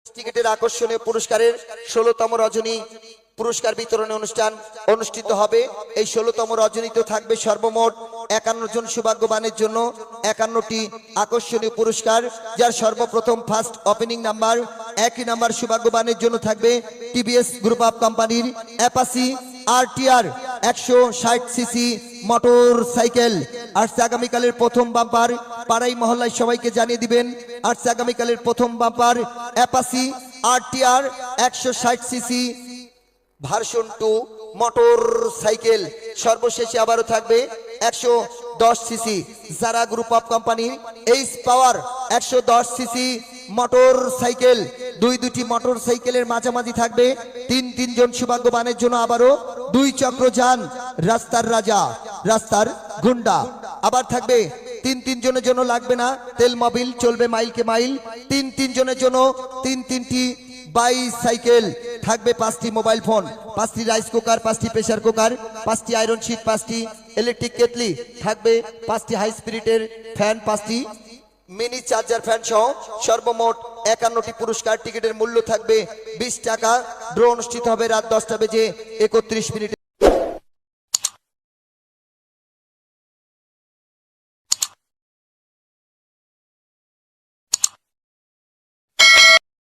টিকিটের আকর্ষণীয় পুরস্কারের ১৬তম রজনী পুরস্কার বিতরণ অনুষ্ঠান অনুষ্ঠিত হবে। এই ১৬তম রজনীতে থাকবে সর্বমোট ৫১ জন সৌভাগ্যবানের জন্য ৫১টি আকর্ষণীয় পুরস্কার, যার সর্বপ্রথম ফার্স্ট ওপেনিং নাম্বার ১ নাম্বার সৌভাগ্যবানের জন্য থাকবে টিভিএস গ্রুপ অফ কোম্পানির Apache RTR ১৬০ CC motor cycle. আজকে আগামীকালের প্রথম বাম্পার পাড়াই মহল্লায় সবাইকে জানিয়ে দিবেন। আজকে আগামীকালের প্রথম bumper Apache RTR ১৬০ CC version 2 motor cycle. সর্বশেষে আবারও থাকবে ১১০ সিসি যারা গ্রুপ অফ কোম্পানির এইচ পাওয়ার ১১০ সিসি মোটর সাইকেল। দুটি মোটর সাইকেলের মাঝামাঝি থাকবে তিন জন সৌভাগ্যবানের জন্য আবারও ২ চক্রযান রাস্তার রাজা রাস্তার গুন্ডা। আবার থাকবে তিন জনের জন্য লাগবে না তেল মোবিল, চলবে মাইলকে মাইল। তিন জনের জন্য তিনটি বাইসাইকেল থাকবে, 5টি মোবাইল ফোন, 5টি রাইস কুকার, 5টি প্রেসার কুকার, 5টি আয়রন শিট, 5টি ইলেকট্রিক কেটলি থাকবে, 5টি হাই স্পিরিটের ফ্যান, 5টি মিনি চার্জার ফ্যান সহ সর্বমোট ৫১টি পুরস্কার। টিকিটের মূল্য থাকবে 20 টাকা। ড্র অনুষ্ঠিত হবে রাত 10টা বেজে 31 মিনিটে।